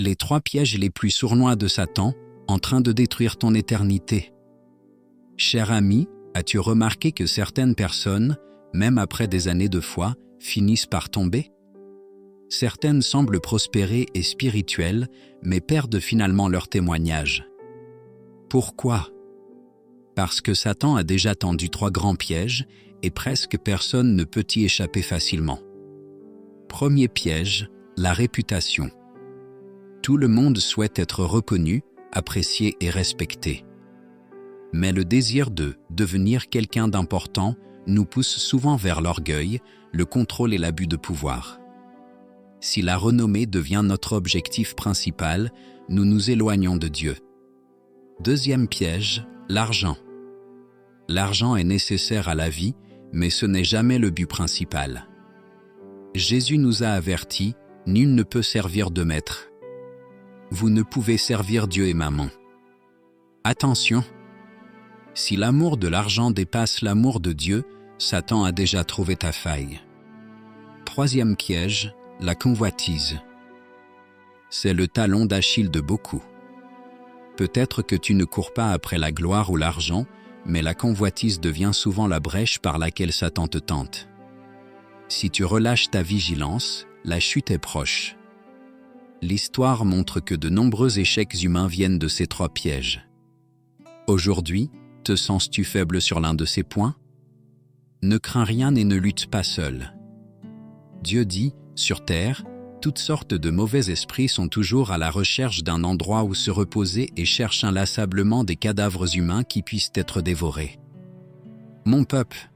Les 3 pièges les plus sournois de Satan, en train de détruire ton éternité. Cher ami, as-tu remarqué que certaines personnes, même après des années de foi, finissent par tomber? Certaines semblent prospérer et spirituelles, mais perdent finalement leur témoignage. Pourquoi? Parce que Satan a déjà tendu 3 grands pièges et presque personne ne peut y échapper facilement. Premier piège, la réputation. Tout le monde souhaite être reconnu, apprécié et respecté. Mais le désir de devenir quelqu'un d'important nous pousse souvent vers l'orgueil, le contrôle et l'abus de pouvoir. Si la renommée devient notre objectif principal, nous nous éloignons de Dieu. Deuxième piège, l'argent. L'argent est nécessaire à la vie, mais ce n'est jamais le but principal. Jésus nous a avertis, nul ne peut servir de maître. Vous ne pouvez servir Dieu et Mammon. Attention! Si l'amour de l'argent dépasse l'amour de Dieu, Satan a déjà trouvé ta faille. Troisième piège, la convoitise. C'est le talon d'Achille de beaucoup. Peut-être que tu ne cours pas après la gloire ou l'argent, mais la convoitise devient souvent la brèche par laquelle Satan te tente. Si tu relâches ta vigilance, la chute est proche. L'histoire montre que de nombreux échecs humains viennent de ces 3 pièges. Aujourd'hui, te sens-tu faible sur l'un de ces points? Ne crains rien et ne lutte pas seul. Dieu dit, sur terre, toutes sortes de mauvais esprits sont toujours à la recherche d'un endroit où se reposer et cherchent inlassablement des cadavres humains qui puissent être dévorés. Mon peuple,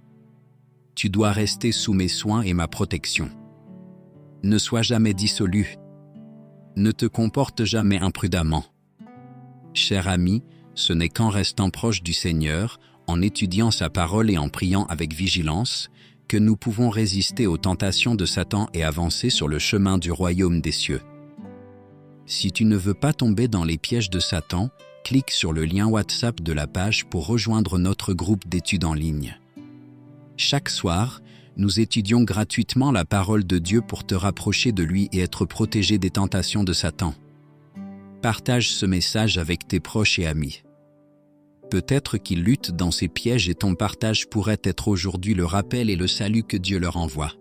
tu dois rester sous mes soins et ma protection. Ne sois jamais dissolu. Ne te comporte jamais imprudemment. Cher ami, ce n'est qu'en restant proche du Seigneur, en étudiant sa parole et en priant avec vigilance, que nous pouvons résister aux tentations de Satan et avancer sur le chemin du royaume des cieux. Si tu ne veux pas tomber dans les pièges de Satan, clique sur le lien WhatsApp de la page pour rejoindre notre groupe d'études en ligne. Chaque soir, nous étudions gratuitement la parole de Dieu pour te rapprocher de lui et être protégé des tentations de Satan. Partage ce message avec tes proches et amis. Peut-être qu'ils luttent dans ces pièges et ton partage pourrait être aujourd'hui le rappel et le salut que Dieu leur envoie.